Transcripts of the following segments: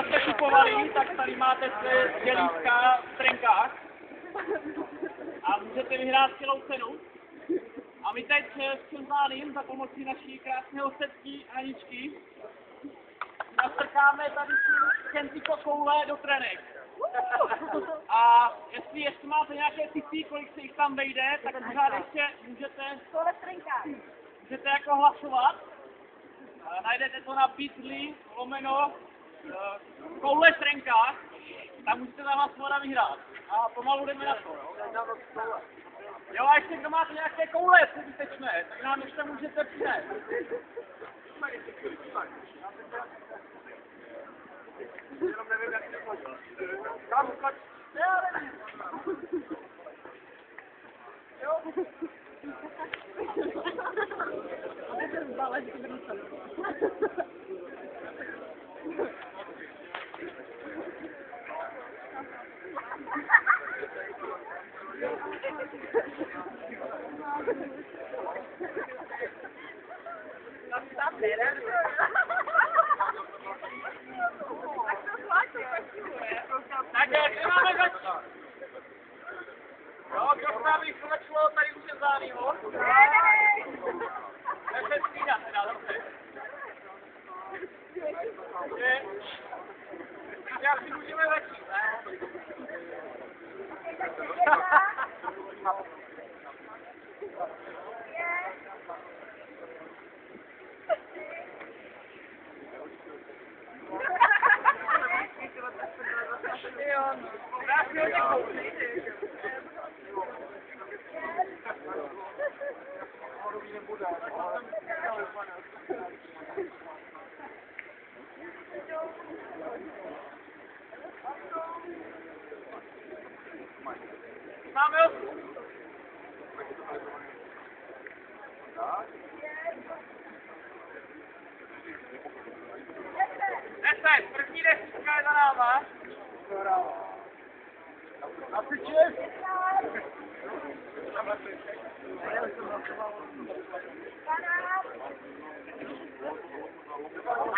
kdo jste kupovali, tak tady máte své dělítka v trenkách a můžete vyhrát celou cenu. A my teď s Čenzáným za pomocí naší krásné hostečky Aničky nastrkáme tady Kenziko koule do trenek. A jestli máte nějaké tipy, kolik se jich tam vejde, tak pořád ještě můžete jako hlasovat. Najdete to na bit.ly/koule v trenkách, tam můžete zahlasovat a vyhrát. A pomalu jdeme na to. Jo, a ještě kdo máte nějaké koule přebytečné, tak nám ještě můžete přinést. Jenom nevím, jak se chodí. Kam skoč? Já nevím. Jo? A ty se zbala, že to brýsali. Stop there. Tak jak máme začít? Jo, kdo s námi začalo tady už je zánýho? Nechce střídat teda, dobře. Takže asi můžeme začít, ne? Máme ho. První desítka je za náma. A ty čes?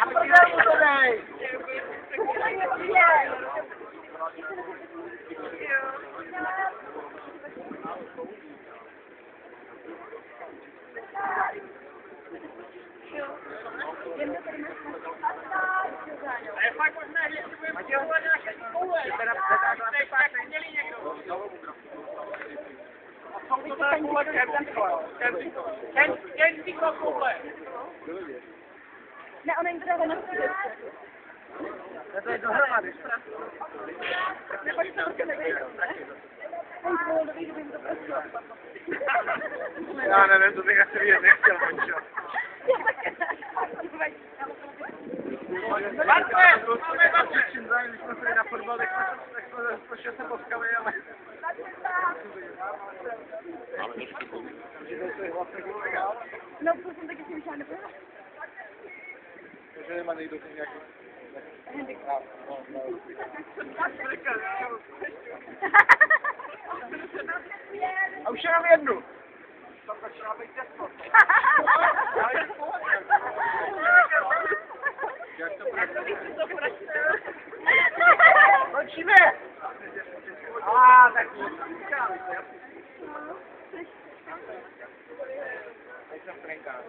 A prdel to dej! A je fakt možné, že si budeme potřebovat nějaké koule, tak měli někdo. A jsou to tady koule Kenziko koule. Ne, ona jim to dává na svět. To je dohromady. Nebo že to určitě nevěděl, ne? On to bylo dobrý, kdyby jim to prosilo. Já nevím, to bych asi vidět nechtěl, mančo. Já také ne. Marce, máme Marce. Čím zájem, když jsme se na fotbal, tak jsme spočil se potkali, ale... No, to jsem taky si myšlela nepovedla. Takže nemá nejdu tím nějaký... A už jenom jednu. Tam začíná být těsno. Jak to končíme! Tak říkáme se. Teď jsem v trenkách.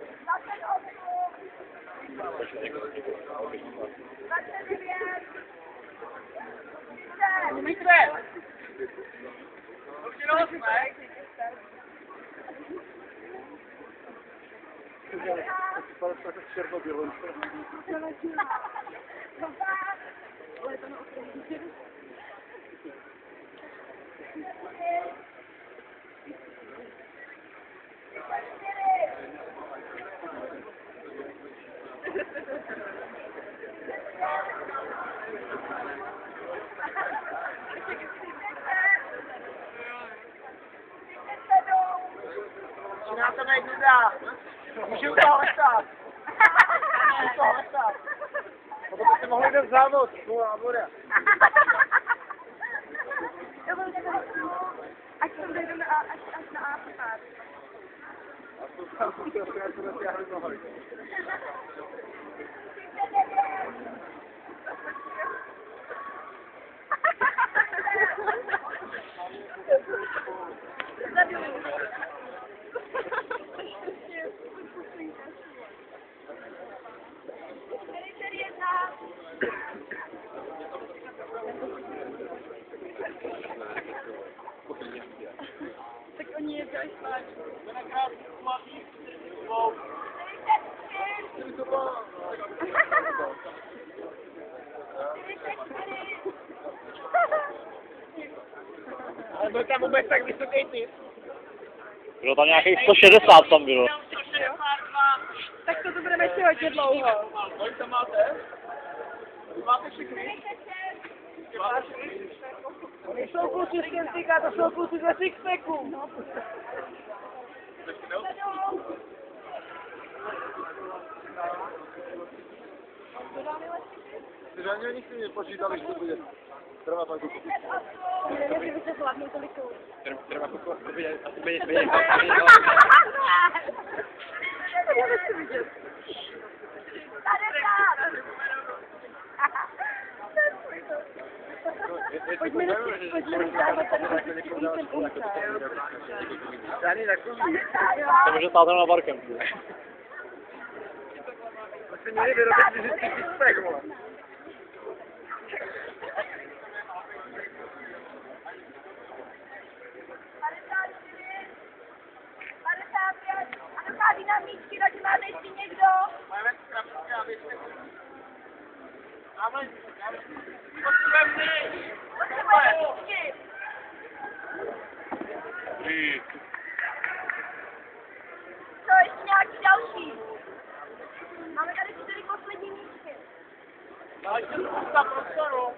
Umíte! Už jenom jsme. Nám to nejde dá. Můžu u toho stát. U toho stát. Potom byste mohli jít v závod. A bude. Ať to dojde až na A pár. A to tam se dotáhli nohoj. Nebyl tam vůbec tak vysoký ty. Bylo tam nějakých 160 tam bylo. 162. Tak to budeme ještě hodně dlouho. Kolik tam máte? Máte všechny? Nejsou kluci z Kentika, to jsou kluci ze Sixpacku. Ty ani oni si nepočítali, že to bude. Trvá pak kuku. Nevím, že by se hlavně tolik jsou. Trvá kuku, to bude asi méně. Pojďme dávat tady ten umce. Tady takový. To může stát na barkem. To si měli vyrobit fyzický sixpack, vole. A doká dynamičky, takže máte ještě někdo? Máme krabičky a většině. Máme. Potřebujeme my. Potřebujeme Co, ještě nějaký další? Máme tady 4 poslední místky. Další spousta prostoru.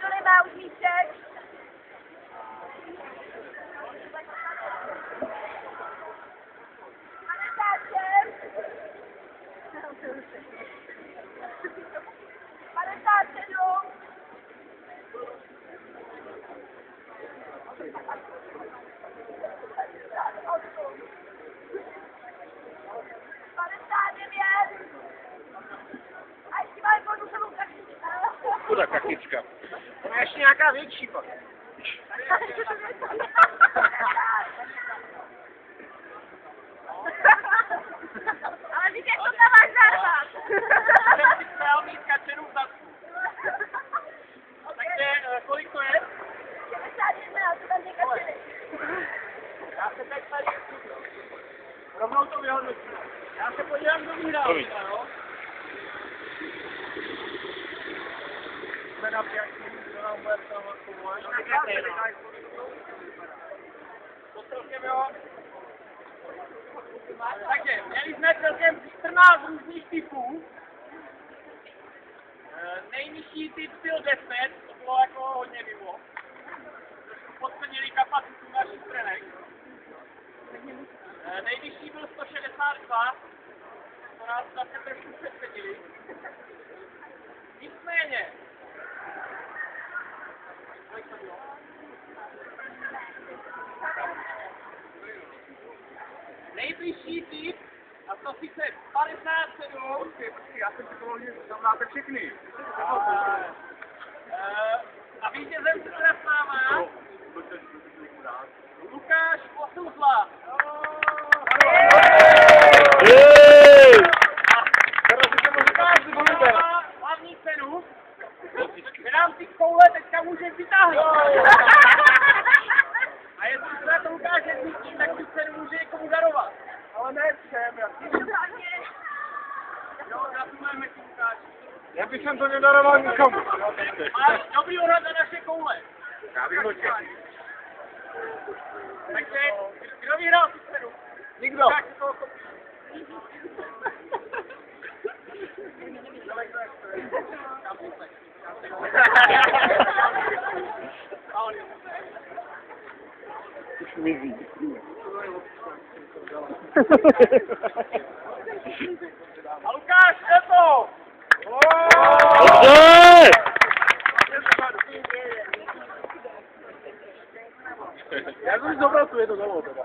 To nemá už místek. Kuda kakička. To je ještě nějaká větší pak. Ale víš, jak to tam máš zarvat? Jsem si chtěl mít kačeru v zadku. Takže kolik to je? 61, to tam nekačery. Já se teď tady rovnou to vyhodnotím. Já se podívám do výhrávka, jo? Jsme na pěkný, kdo nám bude toho pomoct. To celkem, jo? Takže, měli jsme celkem 14 různých typů. Nejnižší typ byl 10, to bylo jako hodně mimo. Podcenili kapacitu našich trenek. Nejvyšší byl 162, to nás zase trošku přecenili. Nicméně, kolik to bylo? Nejbližší typ, a to sice 57. Já jsem si to že tam máte všechny. A vítězem se teda stává Lukáš Osuzla. Hlavní cenu. Vydám si koule, teďka můžeš vytáhnout. A jestli se to Lukáš zjistí, tak tu cenu může někomu darovat. Ale ne všem, Jo, gratulujeme ti, Lukáš. já bych to nedaroval nikomu. Máš dobrý odhad na naše koule. Já bych ho čekal. Takže, kdo vyhrál tu cenu? Nikdo. Tak se toho kopí. Už mizí. A Lukáš, je to! Dobře! Já jsem si dobral tu jednu dolů teda.